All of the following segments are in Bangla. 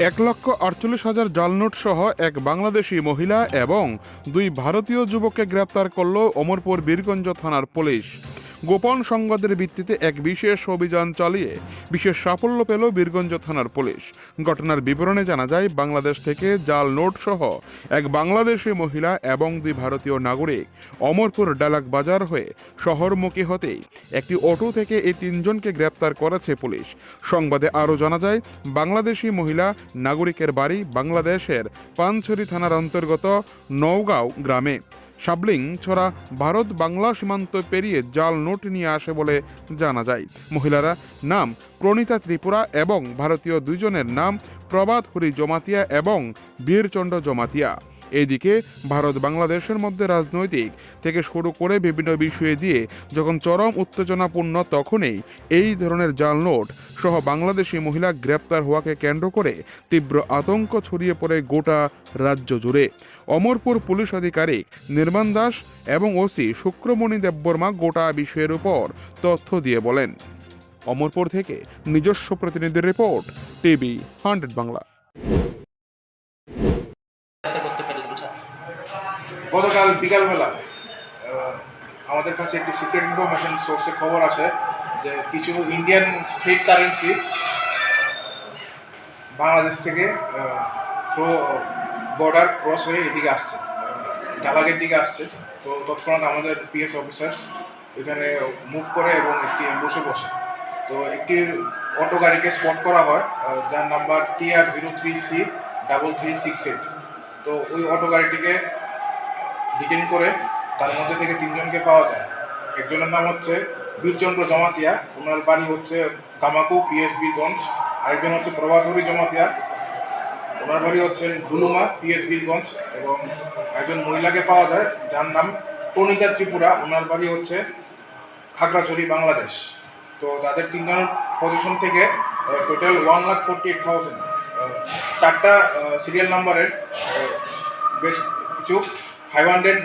১,৪৮,০০০ জাল নোট সহ এক বাংলাদেশি মহিলা এবং ২ ভারতীয় যুবককে গ্রেপ্তার করল অমরপুর বীরগঞ্জ থানার পুলিশ। গোপন সংবাদের ভিত্তিতে এক বিশেষ অভিযান চালিয়ে বিশেষ সাফল্য পেল বীরগঞ্জ থানার পুলিশ। ঘটনার বিবরণে জানা যায়, বাংলাদেশ থেকে জাল নোট সহ এক বাংলাদেশি মহিলা এবং ২ ভারতীয় নাগরিক অমরপুর ডালাক বাজার হয়ে শহরমুখী হতেই একটি অটো থেকে এই ৩ জনকে গ্রেপ্তার করেছে পুলিশ। সংবাদে আরও জানা যায়, বাংলাদেশি মহিলা নাগরিকের বাড়ি বাংলাদেশের পানছড়ি থানার অন্তর্গত নওগাঁও গ্রামে। সাবলিং ছড়া ভারত বাংলা সীমান্ত পেরিয়ে জাল নোট নিয়ে আসে বলে জানা যায়। মহিলারা নাম প্রণীতা ত্রিপুরা এবং ভারতীয় ২ জনের নাম প্রবাদ হরি জমাতিয়া এবং বীরচন্দ্র জমাতিয়া। এইদিকে ভারত বাংলাদেশের মধ্যে রাজনৈতিক থেকে শুরু করে বিভিন্ন বিষয়ে দিয়ে যখন চরম উত্তেজনাপূর্ণ, তখনই এই ধরনের জাল নোট সহ বাংলাদেশি মহিলা গ্রেপ্তার হওয়াকে কেন্দ্র করে তীব্র আতঙ্ক ছড়িয়ে পড়ে গোটা রাজ্য জুড়ে। অমরপুর পুলিশ আধিকারিক নির্মাণ দাস এবং ওসি শুক্রমণি দেববর্মা গোটা বিষয়ের উপর তথ্য দিয়ে বলেন। অমরপুর থেকে নিজস্ব প্রতিনিধির রিপোর্ট, টিভি 100 বাংলা। গতকাল বিকালবেলা আমাদের কাছে একটি সিক্রেট ইনফরমেশন সোর্সে খবর আসে যে কিছু ইন্ডিয়ান ফেক কারেন্সি বাংলাদেশ থেকে থ্রু বর্ডার ক্রস হয়ে এদিকে আসছে, ডালাগের দিকে আসছে। তো তৎক্ষণাৎ আমাদের পিএস অফিসার্স এখানে মুভ করে এবং একটি অ্যাম্বুশে বসে। তো একটি অটো গাড়িকে স্পট করা হয়, যার নাম্বার TR03C3368। তো ওই অটো গাড়িটিকে ডিটেইন করে তার মধ্যে থেকে ৩ জনকে পাওয়া যায়। একজনের নাম হচ্ছে বীরচন্দ্র জমাতিয়া, ওনার বাড়ি হচ্ছে কামাকু পিএস বীরগঞ্জ। আরেকজন হচ্ছে প্রভাতহরি জমাতিয়া, ওনার বাড়ি হচ্ছে ডুলুমা পিএস বীরগঞ্জ। এবং একজন মহিলাকে পাওয়া যায় যার নাম প্রণীতা ত্রিপুরা, ওনার বাড়ি হচ্ছে খাগড়াছড়ি বাংলাদেশ। তো তাদের 3 জনের পজিশন থেকে টোটাল 1,48,000 4টা সিরিয়াল নাম্বারের বেশ কিছু 500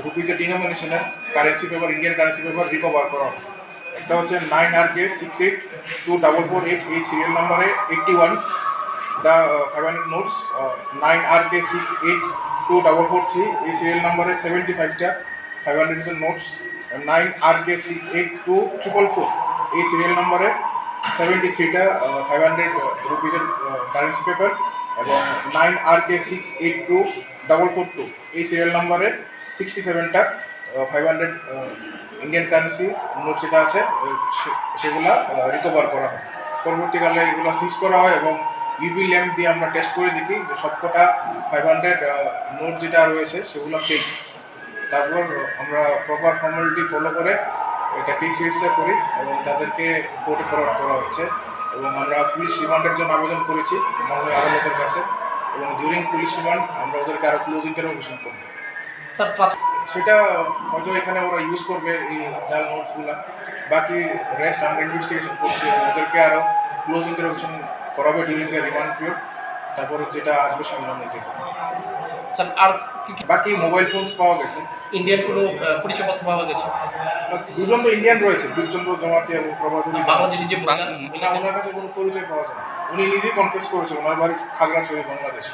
রুপিজের ডিনোমিনেশনের currency paper, Indian currency paper recover করা হয়। একটা হচ্ছে 9RK682448, এই সিরিয়াল নাম্বারে 81 দ্য 500 নোটস। 9RK682443, এই সিরিয়াল নাম্বারে 75টা 500 নোটস। 9RK682444, এই সিরিয়াল নাম্বারে 73টা 500 রুপিজের কারেন্সি পেপার। এবং 9RK682442, এই সিরিয়াল নাম্বারে 67টা 500 ইন্ডিয়ান কারেন্সি নোট যেটা আছে সেগুলা রিকভার করা হয়। পরবর্তীকালে এগুলো সিজ করা হয় এবং ইউভি ল্যাম্প দিয়ে আমরা টেস্ট করে দেখি যে সবকটা 500 নোট যেটা রয়েছে সেগুলো ফেক। তারপর আমরা প্রপার ফর্মালিটি ফলো করে এটা কেস রেজিস্টার করি এবং তাদেরকে কোর্টে ফরওয়ার্ড করা হচ্ছে। এবং আমরা পুলিশ রিমান্ডের জন্য আবেদন করেছি মাননীয় আদালতের কাছে, এবং ডিউরিং পুলিশ রিমান্ড আমরা ওদেরকে আরও ক্লোজ ইন্টারোগেশন করবো। সেটা হয়তো এখানে ওরা ইউজ করবে এই জাল নোটসগুলো। বাকি রেস্ট আমরা ইনভেস্টিগেশন করছি এবং ওদেরকে আরও ক্লোজ ইন্টারোগেশন করাবে ডিউরিং দ্য রিমান্ড পিরিয়ড। তারপর যেটা আসবে সামনে আমরা দেখব। আর বাকি মোবাইল ফোনস পাওয়া গেছে, ইন্ডিয়ান কোনো পরিচয়পত্র পাওয়া গেছে। 2 জন তো ইন্ডিয়ান রয়েছে, বীরচন্দ্র জমাতিয়া এবং প্রভাতহরি। বাংলাদেশি যে ওনার কাছে কোনো পরিচয় পাওয়া যায় না। উনি নিজেই কনফেস করেছে ওনার বাড়ি খাগড়াছড়ি বাংলাদেশ।